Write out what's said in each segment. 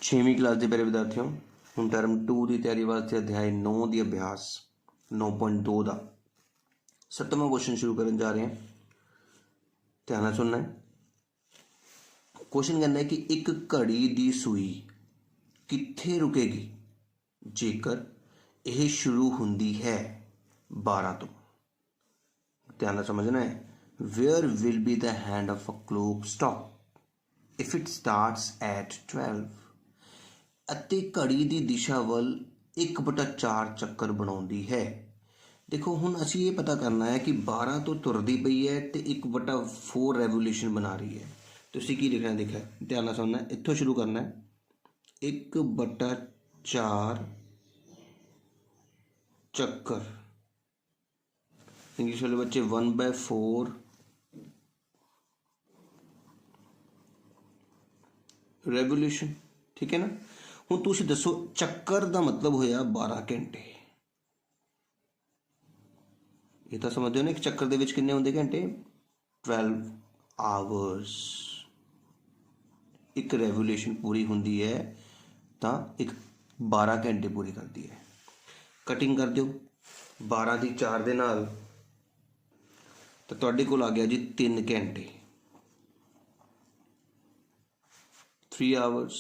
छेवीं class के प्यारे विद्यार्थियों, हुण टर्म 2 की तैयारी वास्ते अध्याय 9 की अभ्यास 9.2 का 7वां क्वेश्चन शुरू करने जा रहे हैं। ध्यान नाल सुनना है। क्वेश्चन कहना है कि एक घड़ी की सूई कित्थे रुकेगी जेकर यह शुरू हुंदी है 12 तो। ध्यान नाल समझना है। Where will be the hand of a clock stop if it starts at 12 ਅਤੇ घड़ी की दिशा ਵੱਲ 1/4 ਚੱਕਰ ਬਣਾਉਂਦੀ है। देखो हुण असीं ये पता करना है कि 12 तो तुरदी पई है तो 1/4 रेवोल्यूशन बना रही है। तो उसी की लिखना देखा ध्यान नाल सुनना है। इत्थों शुरू करना है 1/4 ਚੱਕਰ। इंग्लिश वाले बच्चे 1/4 रेवोल्यूशन। ठीक है ना। हुण तुसीं दसो ਚੱਕਰ का मतलब होया 12 घंटे। ये तो समझते हो ना, एक ਚੱਕਰ ਦੇ ਵਿੱਚ ਕਿੰਨੇ ਹੁੰਦੇ घंटे 12 आवर्स। एक रेवोल्यूशन पूरी होंदी है तो एक 12 घंटे पूरी करती है। कटिंग कर दो 12 की 4 दे नाल तो तुहाडे कोल आ गया जी 3 घंटे 3 आवर्स।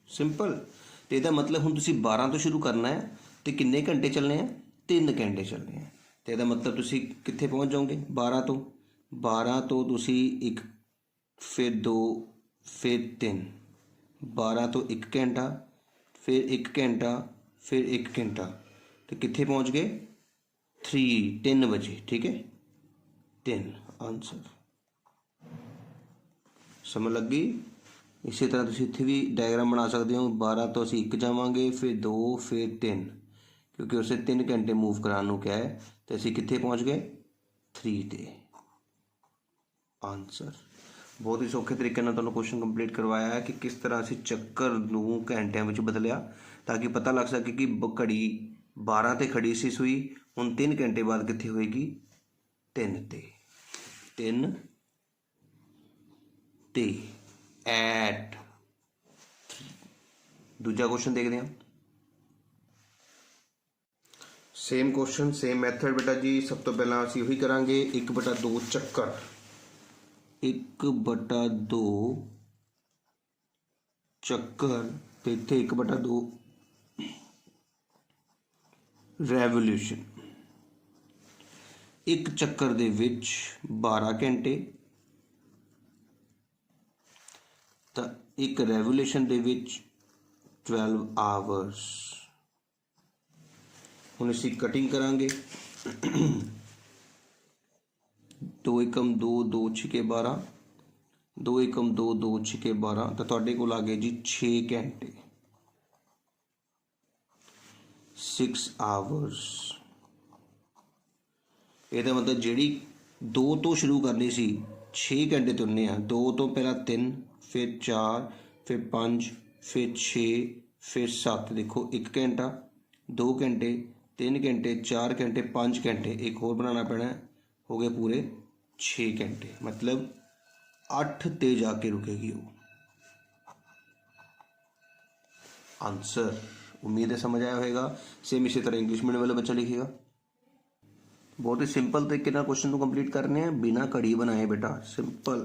सिंपल। तो यदा मतलब हुण तुसीं 12 तो शुरू करना है तो किन्ने घंटे चलने हैं 3 घंटे चलने हैं। तो यदा मतलब तुसीं कित्थे पहुँच जाओगे 12 तो तुसीं 1 फिर 2 फिर 3 12 तो 1 घंटा फिर 1 घंटा फिर 1 घंटा तो कित्थे पहुँच गए 3 बजे। ठीक है 3 आंसर। समझ लग गई। इसी तरह तुसीं इत्थे भी डायग्राम बना सकते हो। 12 तो असीं 1 जावांगे फिर 2 फिर 3 क्योंकि उसे 3 घंटे मूव कराने को क्या है तो असीं कित्थे पहुँच गए 3 ते। आंसर बहुत ही सौखे तरीके नाल तुहानूं क्वेश्चन कंप्लीट करवाया है कि किस तरह असीं ਚੱਕਰ नूं घंटिਆਂ ਵਿੱਚ बदलिया ताकि पता लग सके कि घड़ी 12 ते खड़ी सी सूई हुण 3 घंटे बाद कित्थे होएगी 3 ते। 3 ते एट 3। दूजा क्वेश्चन देखते हैं। सेम क्वेश्चन सेम मैथड बेटा जी। सब तो पहला असीं वही करांगे 1/2 ਚੱਕਰ 1/2 ਚੱਕਰ ਤੇ ਇੱਥੇ 1/2 ਰੈਵੋਲੂਸ਼ਨ। ਇੱਕ ਚੱਕਰ ਦੇ ਵਿੱਚ 12 ਘੰਟੇ ਤਾਂ ਇੱਕ ਰੈਵੋਲੂਸ਼ਨ ਦੇ ਵਿੱਚ 12 ਆਵਰਸ। ਹੁਣ ਅਸੀਂ ਕਟਿੰਗ ਕਰਾਂਗੇ 2 एकम 2 2 छिके 12 2 एकम 2 2 छिके 12 तो तुहाडे कोल आ गए जी 6 घंटे 6 आवर्स। ਇਹਦਾ मतलब ਜਿਹੜੀ 2 ਤੋਂ शुरू करनी सी 6 घंटे तुरने हैं। 2 तो पहला 3 फिर 4 फिर 5 फिर 6 फिर 7। देखो 1 घंटा 2 घंटे 3 घंटे 4 घंटे 5 घंटे एक होर बनाना पैना है। हो गए पूरे 6 घंटे मतलब 8 ते जाके रुकेगी वो। आंसर उम्मीद है समझ आया होगा। सेम इसी तरह इंग्लिश मीडियम वाला बच्चा लिखेगा। बहुत ही सिंपल तरीके नाल क्वेश्चन को कंप्लीट करने हैं बिना घड़ी बनाए बेटा। सिंपल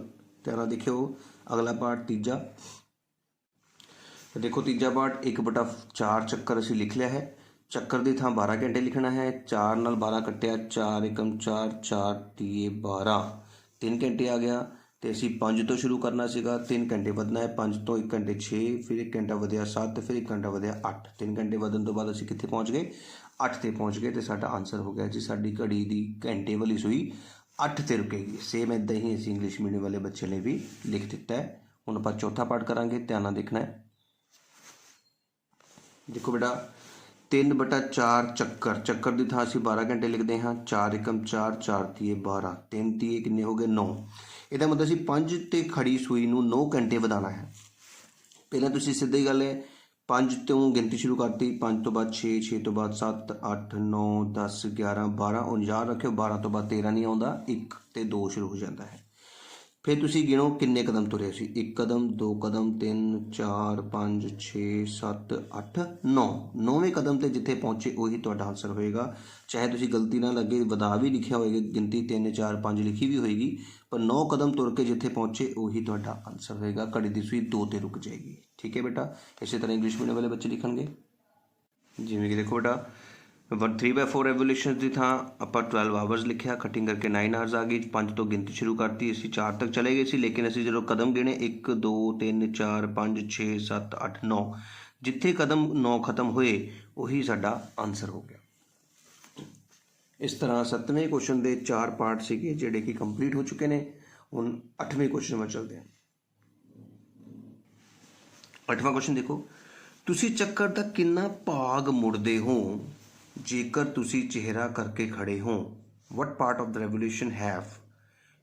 ध्यान देखियो। अगला पार्ट तीजा। देखो तीजा पार्ट 1/4 ਚੱਕਰ असीं लिख लिया है। ਚੱਕਰ की थां 12 घंटे लिखना है। 4 नाल 12 कट्टिया 4 एकम 4 4 तीए 12 3 घंटे आ गया। तो असीं 5 तो शुरू करना सीगा 3 घंटे वधना है। 5 तो 1 घंटे 6 फिर 1 घंटा वधिया 7 फिर 1 घंटा वधिया 8। 3 घंटे वधन तो बाद असीं कित्थे पहुँच गए 8 ते पहुँच गए। तो साडा आंसर हो गया जी साडी घड़ी की घंटे वाली सूई 8 ते रुकेगी। सेम इदां ही असीं इंग्लिश मीडियम वाले बच्चे ने भी लिख दिता है। हुण आपां चौथा पार्ट करांगे। ध्यान नाल देखना है। देखो बेटा 3/4 ਚੱਕਰ। ਚੱਕਰ की थां असीं 12 घंटे लिखते हाँ। 4 एकम 4 4 तीए 12 3 तीए किन्ने हो गए 9। ਇਹਦਾ मतलब असीं 5 ते खड़ी सूई नूं 9 घंटे ਵਧਾਉਣਾ है। पहले तुसीं सीधी गल है 5 तो गिनती शुरू करती 5 तो बाद 6 6 तो बाद 7 8 9 10 11 12 उन याद रखियो 12 तो बाद 13 नहीं आता 1 ते 2 शुरू हो जाता है। फिर तुसी गिनो किन्ने कदम तुरे सी, 1 कदम 2 कदम 3 4 5 6 7 8 9, 9वें कदम ते जिथे पहुँचे उही तुहाडा आंसर होएगा। चाहे तुसी गलती ना लगे वधा भी लिखिया होएगा, गिनती 3 4 5 लिखी भी होएगी, पर 9 कदम तुर के जिथे पहुँचे उही तुहाडा आंसर होएगा। घड़ी दी सूई 2 ते रुक जाएगी। ठीक है बेटा। इसी तरह इंग्लिश मीडियम वाले बच्चे लिखणगे जिवें कि देखो बेटा 3/4 रेवोल्यूशन की थां ਆਪਾਂ 12 आवर्स लिखिया, कटिंग करके 9 आवर्स आ गई। 5 तो गिनती शुरू करती, ਅਸੀਂ 4 तक चले गए सी, लेकिन ਅਸੀਂ ਜਦੋਂ कदम गिने 1 2 3 4 5 6 7 8 9, जिथे कदम 9 खत्म होए ਉਹੀ ਸਾਡਾ आंसर हो गया। इस तरह 7वें क्वेश्चन के 4 पार्ट ਸੀਗੇ ਜਿਹੜੇ कि कंप्लीट हो चुके हैं। ਹੁਣ 8वें क्वेश्चन में चलते हैं। 8वां क्वेश्चन देखो, ਤੁਸੀਂ ਚੱਕਰ ਦਾ ਕਿੰਨਾ ਭਾਗ ਮੁੜਦੇ ਹੋ जेकर तुसी चेहरा करके खड़े हो। What part of the revolution have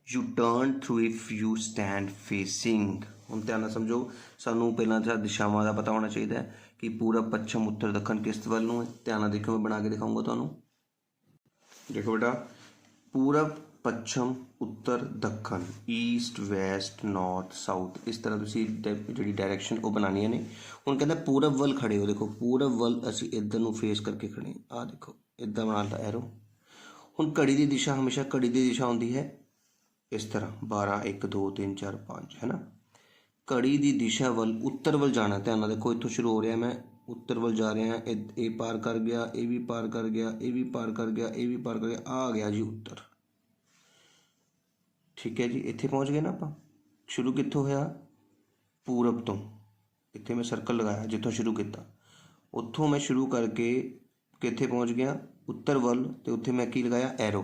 U turn through if you stand facing. हम ध्यान नाल समझो, सानू पहला तो दिशावां का पता होना चाहिए कि पूरब पश्चिम उत्तर दक्षिण किस वाल नूं है। ध्यान नाल देखो, मैं बना के दिखाऊंगा तुहानूं। देखो बेटा, पूरब पश्चिम उत्तर दक्षिण, ईस्ट वैसट नॉर्थ साउथ, इस तरह तुसी जी डायरैक्शन वो बनानिया ने। हुण कहता पूरब वल खड़े हो, देखो पूरब वल असी इधर नूं फेस करके खड़े, आ देखो इदा बना ला एरो। हुण घड़ी की दिशा हमेशा घड़ी की दिशा होंदी है इस तरह 12 1 2 3 4 5, है ना। घड़ी की दिशा वल उत्तर वल जाना। ध्यान नाल देखो, इत्थों शुरू हो रहा, मैं उत्तर वल जा रहा, ये पार कर गया, ये भी पार कर गया, ये भी पार कर गया, ये भी पार कर गया, आ गया जी उत्तर। ठीक है जी, इत्थे पहुँच गए ना आप। शुरू कित्थों होया, पूरब तो। इत्थे मैं सर्कल लगाया जितों शुरू किया, उत्थों मैं शुरू करके कित्थे पहुँच गया, उत्तर वल, तो उत्थे मैं की लगाया एरो।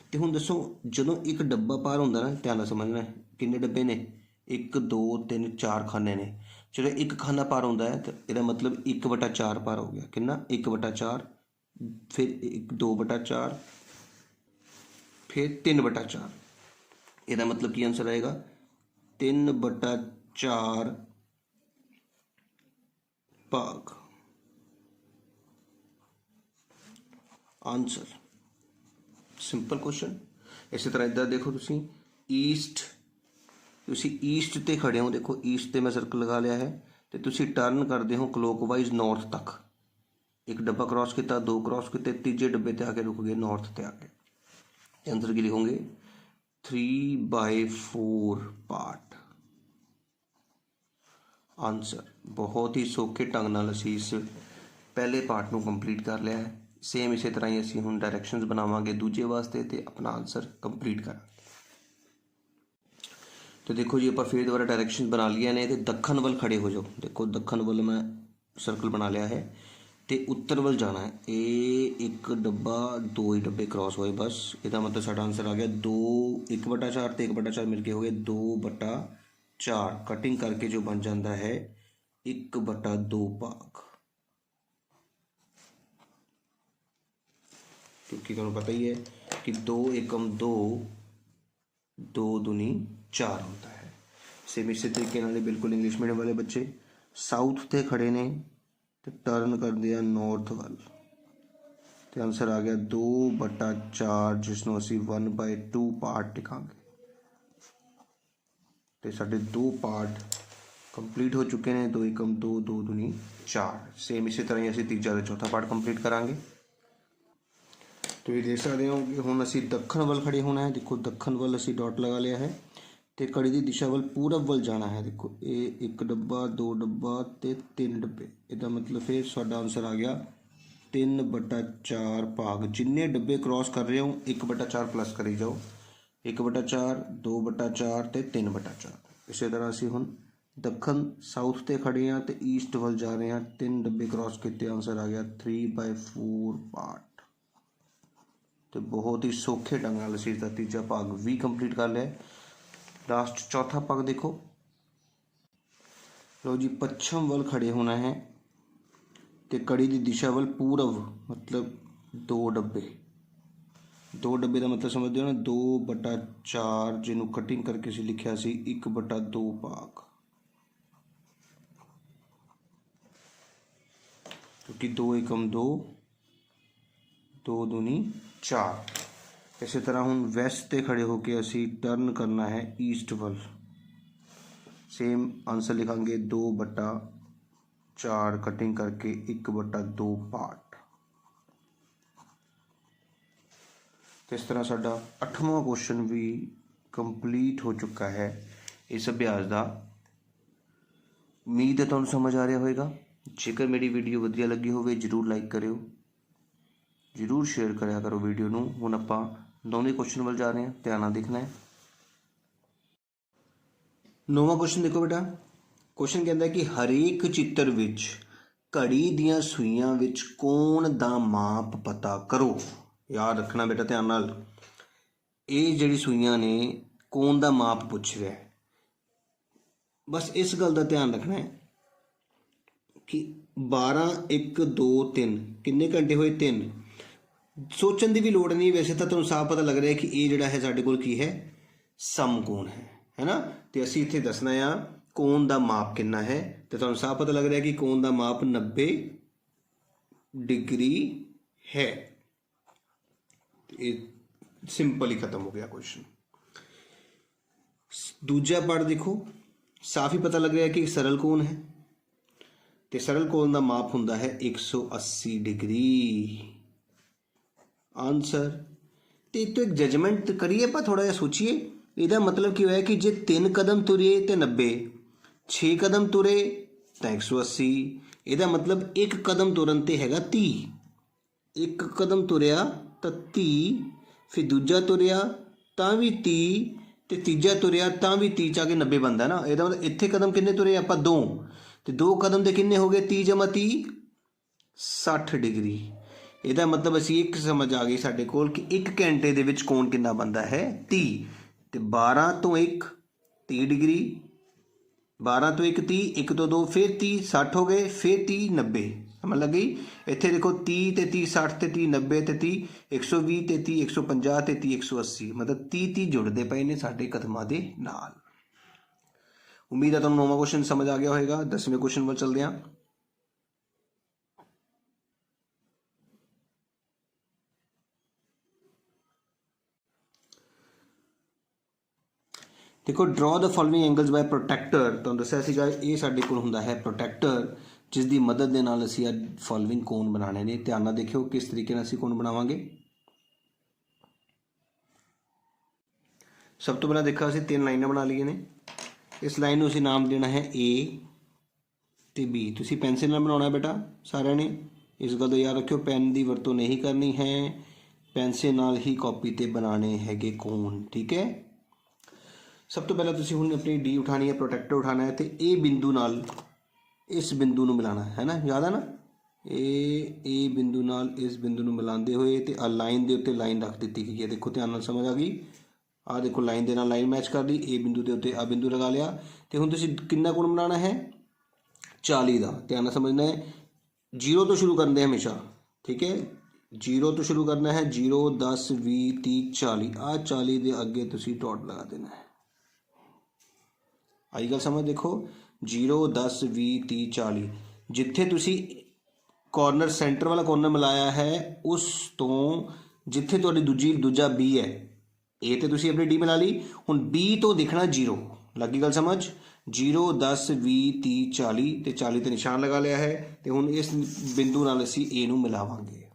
तो हुण दसो, जदों एक डब्बा पार होंदा ना, ध्यान नाल समझना है, किन्ने डब्बे ने, 1 2 3 4 खाने ने। जो एक खाना पार होंदा है तो इसका मतलब 1/4 पार हो गया। कितना, 1/4, फिर 2/4, फिर 3/4। ਇਹਦਾ मतलब की आंसर आएगा 3/4 भाग आंसर। Simple question. इस तरह इधर देखो, तुसी ईस्ट ते खड़े हो, देखो ईस्ट ते मैं सर्कल लगा लिया है, तो तुसी टर्न करते हो क्लोकवाइज नॉर्थ तक। एक डब्बा क्रॉस किया, 2 क्रॉस किए, तीजे डब्बे ते आके रुक गए नॉर्थ ते आके। आंसर की लिखोगे 3/4 पार्ट आंसर। बहुत ही सौखे ढंग नाल असीं इस पहले पार्ट नूं कंप्लीट कर लिया है। सेम इस तरह ही असीं हुण डायरैक्शनस बनावांगे दूजे वास्ते ते अपना आंसर कंप्लीट करांगे। तो देखो जी, आप फिर दोबारा डायरैक्शन बना लिया ने, तो दखन वल खड़े हो जाओ। देखो दखन वल मैं सर्कल बना लिया है, तो उत्तर वल जाना है। ये एक डब्बा, 2 ही डब्बे क्रॉस होए बस। इसका मतलब साडा आंसर आ गया 2, 1/4 तो 1/4 मिलके हो गए 2/4। कटिंग करके जो बन जाता है 1/2 भाग, क्योंकि तुहानूं पता ही है कि 2 एकम 2, 2 दूनी 4 होता है। सेम इसी तरीके नाल बिल्कुल इंग्लिश मीडियम वाले बच्चे साउथ ते खड़े ने, तो टर्न कर दिया नॉर्थ वल, तो आंसर आ गया 2/4, जिसनों असी 1/2 पार्ट लिखांगे। तो साढ़े 2 पार्ट कंप्लीट हो चुके हैं। 2 एकम 2, 2 दूनी 4। सेम इसी तरह ही असी तीजा ते चौथा पार्ट कंप्लीट करांगे। तो ये देख सकते हो कि हुण असी दखन वल खड़े होना है। देखो दखन वल असी डॉट लगा लिया है, तो घड़ी की दिशा वल पूरब वल जाना है। देखो ये 1 डब्बा, 2 डब्बा ते 3 डब्बे। इसका मतलब फिर साडा आंसर आ गया 3/4 भाग। जिन्ने डब्बे क्रॉस कर रहे हो 1/4 प्लस करी जाओ, 1/4, 2/4 ते 3/4। इसी तरह असी हुण दखन साउथ ते खड़े हाँ, तो ईस्ट वल जा रहे हैं, 3 डब्बे क्रॉस किए, आंसर आ गया 3/4 पार्ट। तो बहुत ही सौखे ढंग नाल असीं इसदा तीजा भाग भी कंप्लीट कर लिया। लास्ट चौथा भाग देखो, लो जी, पश्चिम वल खड़े होना है, तो कड़ी की दिशा वल पूरब, मतलब 2 डब्बे। 2 डब्बे का मतलब समझते हो ना, 2/4, जिन्हों कटिंग करके असीं लिखिया सी 1/2 भाग, क्योंकि 2 एकम 2, 2 दूनी 4। इस तरह हुण वैस्ट ते खड़े होके असी टर्न करना है ईस्ट वल। सेम आंसर लिखांगे 2/4 कटिंग करके 1/2 पार्ट। तो इस तरह साडा 8वां क्वेश्चन भी कंप्लीट हो चुका है इस अभ्यास का। उम्मीद है तुहानूं समझ आ रहा होगा। जेकर मेरी वीडियो वधिया लगी होवे जरूर लाइक करियो, जरूर शेयर कराया करो वीडियो नूं। हुण आपां 9वें क्वेश्चन वाल जा रहे हैं, ध्यान नाल देखना है। 9वां क्वेश्चन देखो बेटा। क्वेश्चन कहता है कि हरेक चित्र विच घड़ी दियां सूइयां विच कोण दा माप पता करो। याद रखना बेटा ध्यान नाल, ये जिहड़ी सूइयां ने कोण दा माप पुछ रहा है। बस इस गल का ध्यान रखना है कि 12 1 2 3 किन्ने घंटे होए 3। सोचने की भी लोड़ नहीं, वैसे तो तुहानूं साफ पता लग रहा है कि ये जिहड़ा है साडे कोल की है, समकोण है ना। तो असी इत्थे दसना आ कोण दा माप कितना है, तो तुहानूं साफ पता लग रहा है कि कोण दा माप 90 डिग्री है। ये सिंपल ही खत्म हो गया क्वेश्चन। दूजा पार्ट देखो, साफ ही पता लग रहा है कि सरल कोण है, तो सरल कोण का माप हुंदा है 180 डिग्री। आंसर तो एक जजमेंट करिए, पर थोड़ा जिहा सोचिए। इसका मतलब की होया कि जे 3 कदम तुरे तो 90, 6 कदम तुरे तो 180। इसका मतलब एक कदम तुरन ते हैगा 30, एक कदम तुरया तो 30, फिर दूजा तुरया तो भी 30, तो तीजा तुरया तो भी 30 चा के 90 बनता ना। यदा मतलब इत्थे कदम किन्ने तुरे आपां 2, तो 2 कदम के किन्ने हो गए 30 + 30 60 डिग्री। यदा मतलब असी एक समझ आ गई साडे कोल कि 1 घंटे दे विच कोण कितना बनता है 30। तो 12 तो 1 30 डिग्री, 12 तो 1 30, 1 तो 2 फिर 30 60 हो गए, फिर 30 90। समझ लग गई। इत्थे देखो 30 ते 30 60 ते 30 90 ते 30 120 ते 30 150 ते 30 180, मतलब 30 जुड़ते पे ने साडे कदमां दे नाल। उम्मीद है तुहानूं 9वां क्वेश्चन समझ आ गया होगा। 10वें क्वेश्चन पर चलते हैं। देखो, draw the following angles by protractor. तुहानूं दस्सिया सीगा ये साडे कोल हुंदा है प्रोटैक्टर, जिस दी मदद दे नाल असीं फॉलोइंग कोण बनाने ने। ध्यान नाल देखियो किस तरीके नाल असीं कोण बनावांगे। सब तो पहला देखा असीं 3 लाइनां बना लईआं ने। इस लाइन नूं असीं नाम देना है ए ते बी। तुसीं पेंसिल नाल बनाउणा बेटा सारिਆਂ ने। इस गल दा याद रखियो, पेन की वरतों नहीं करनी है, पेंसिल नाल ही कॉपी ते बनाने हैगे कोण, ठीक है। सब तो पहला तुसीं हुण अपनी डी उठानी है, प्रोटैक्टर उठाना है, तो ए बिंदु नाल इस बिंदु नूं मिलाना है ना, याद है ना। ए बिंदु नाल इस बिंदु नूं मिलाते हुए तो आ लाइन के उत्ते लाइन रख दी गई है। देखो ध्यान नाल समझ आ गई। आ देखो लाइन के नाल लाइन मैच कर दी, ए बिंदु के उत्ते आ बिंदु लगा लिया। तो हुण तुसीं कितना कोण बनाना है 40 का। ध्यान नाल समझना है, 0 तो शुरू करते हैं हमेशा, ठीक है। 0 तो शुरू करना है, 0 10 20 30 40। आ 40 के अगे तुसीं डॉट लगा देना है। आई गल समझ। देखो 0 10 20 30 40, जिथे तुसी कॉर्नर सेंटर वाला कॉर्नर मिलाया है उस तो जिथे तुहाडी दूजा बी है, ए तो तुसी अपनी डी मिला ली। हुण बी तो दिखना 0, लगी गल समझ। 0 10 20 30 40 तो 40 ते निशान लगा लिया है। तो हुण इस बिंदु नाल असीं ए नूं मिलावांगे।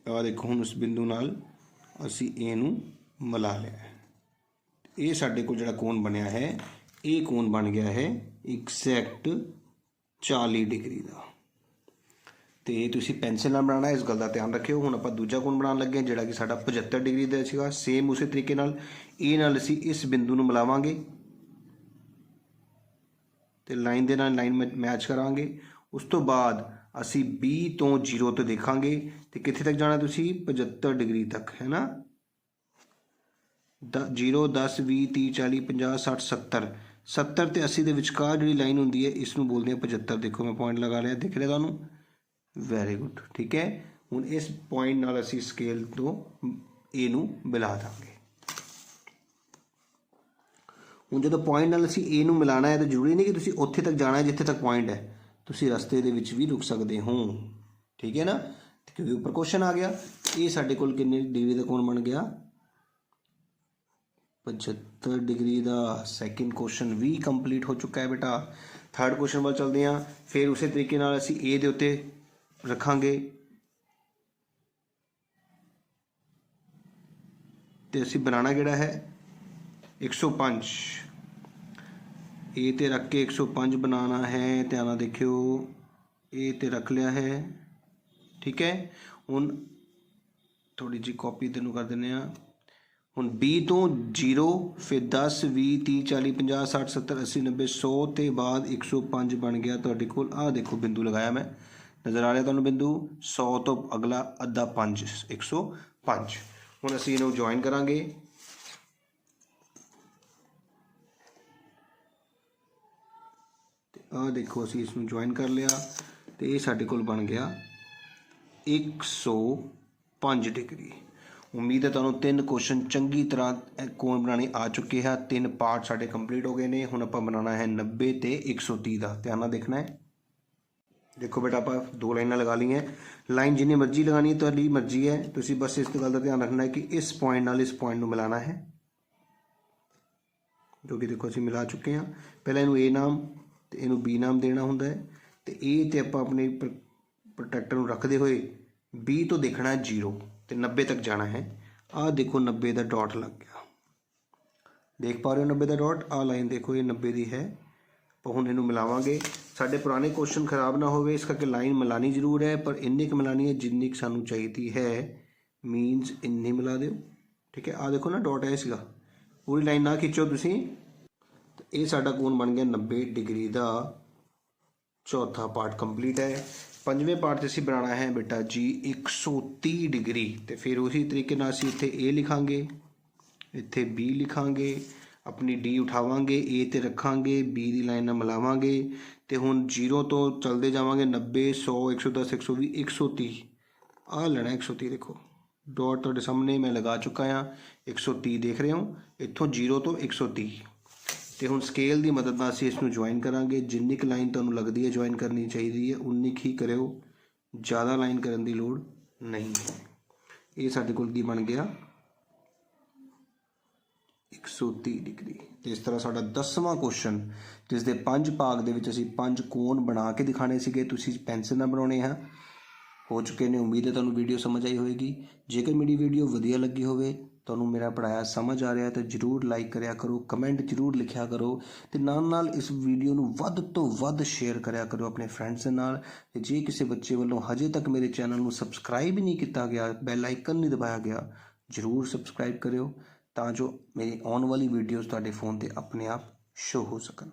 आ देखो हुण उस बिंदु नाल असीं ए नूं मिला लिया है। ये साडे कोल जिहड़ा कोण बनिया है, ये कोण बन गया है एग्जैक्ट 40 डिग्री का। तो ये तुसीं पेंसिल नाल बनाना, इस गल का ध्यान रखियो। हुण आपां दूजा कोण बनाउण लगे हां जिहड़ा कि साडा 75 डिग्री का सीगा। सेम उस तरीके नाल ए नाल असीं इस बिंदु नूं मिलावांगे, तो लाइन दे नाल लाइन मैच करांगे। उस तो बाद असीं बी तो 0 तो देखांगे, तो कित्थे तक जाना तुसीं 75 डिग्री तक, है ना। 0 10 20 30 40 50 60 70 70 तो 80 के विचकार जी लाइन होंगी है, इसनों बोलते हैं 75। देखो मैं पॉइंट लगा लिया, दिख रहा तुहानूं, वैरी गुड, ठीक है। हुण इस पॉइंट नाल असीं स्केल तो ए नूं मिला देंगे। हुण जदों पॉइंट नाल असीं ए नूं मिलाना है तो जरूरी नहीं कि तुसीं उत्थे तक जाना है जिथे तक पॉइंट है, तुसीं रस्ते दे विच भी रुक सकते हो, ठीक है ना। क्योंकि ऊपर क्वेश्चन आ गया। ये साढ़े कोल किन्ने डिग्री का कोण बन गया 75 डिग्री का। सैकेंड क्वेश्चन भी कंप्लीट हो चुका है बेटा। थर्ड क्वेश्चन वाल चलते हैं। फिर उस तरीके नाल असीं ए दे उत्ते रखांगे ते असीं बनाना किहड़ा है 105। ए ते रख के 105 बनाना है। ध्यान नाल देखियो ए ते रख लिया है, ठीक है। हुण थोड़ी जी कॉपी तेनों कर देने हुण 20 तो 0 फिर 10 20 30 40 50 60 70 80 90 100 ते बाद 105 बन गया तुहाडे कोल। आ देखो बिंदु लगाया मैं, नज़र आ रहा तुहानूं बिंदु। 100 तो अगला अद्धा 5 105। हुण असीं इहनूं ज्वाइन करांगे। आ देखो असीं इसनूं ज्वाइन कर लिया तो ये साढ़े कोल बन गया 105 डिग्री। उम्मीद है तुहानूं 3 क्वेश्चन चंगी तरह कोण बनाने आ चुके हैं। 3 पार्ट साढ़े कंप्लीट हो गए ने। हुण आपां बनाना है 90 ते 130 का। ध्यान नाल देखना है। देखो बेटा आपां 2 लाइनां लगा ली हैं। लाइन जिन्नी मर्जी लगानी है तुहाडी मर्जी है। तुसीं बस इस गल का ध्यान रखना है कि इस पॉइंट नाल इस पॉइंट नूं मिलाना है, जो कि देखो असीं मिला चुके हैं। पहले इनू ए नाम तो इनू बी नाम देना हुंदा है। तो ए तो आपां अपने प्रोटैक्टर नूं रखदे होए बी तो देखना है 0 तो 90 तक जाना है। आ देखो 90 का डॉट लग गया, देख पा रहे हो 90 का डॉट। आ लाइन देखो ये 90 की है। तो हुण इनू मिलावांगे। साडे पुराने क्वेश्चन खराब ना होवे इस करके लाइन मिलानी जरूर है, पर इन्नी क मिलानी है जिन्नी क सानू चाहिदी है। मीनस इन्नी मिला दिओ, ठीक है। आ देखो ना डॉट है सीगा, पूरी लाइन ना खिंचो तुसीं। तो ये साडा कोण बन गया 90 डिग्री का। चौथा पार्ट कंप्लीट है। पंजवें पार्ट से असीं बनाना है बेटा जी 130 डिग्री। तो फिर उसी तरीके नाल असीं इत्थे ए लिखांगे, इत्थे बी लिखांगे, अपनी डी उठावांगे, ए ते रखांगे, बी की लाइन नाल मिलावांगे। तो हुण 0 तो चलते जावांगे 90 100 110 120 130। आ लेना 130। देखो डॉट तुहाडे सामने मैं लगा चुका हाँ। 130 देख रहे हो, इत्थों 0 तो 130। तो हुण स्केल की मदद नाल असीं इसनूं ज्वाइन करांगे। जिन्नी क लाइन तुहानूं लगदी है ज्वाइन करनी चाहिए है उन्नी क ही करिओ, ज़्यादा लाइन करन दी लोड़ नहीं है। ये साडे कोल की बन गया 130 डिग्री। तो इस तरह साडा 10वां क्वेश्चन जिस दे 5 भाग दे विच असीं 5 कोण बना के दिखाने सीगे, तुसीं पेंसिल नाल बनाउणे हैं, हो चुके ने। उम्मीद है तुहानूं वीडियो समझ आई होएगी। जेकर मेरी वीडियो वधिया लगी होवे, तुहानूं मेरा पढ़ाया समझ आ रहा है तो जरूर लाइक करिया करो, कमेंट जरूर लिखिया करो, तो नाल नाल इस वीडियो नूं वध तो वध शेयर करिया करो अपने फ्रेंड्स दे नाल। ते जे किसी बच्चे वालों हजे तक मेरे चैनल नूं सबसक्राइब ही नहीं किया गया, बैल आइकन नहीं दबाया गया, जरूर सबसक्राइब करियो तां जो मेरी आने वाली वीडियोज़ तुहाडे फोन ते अपने आप शो हो सकन।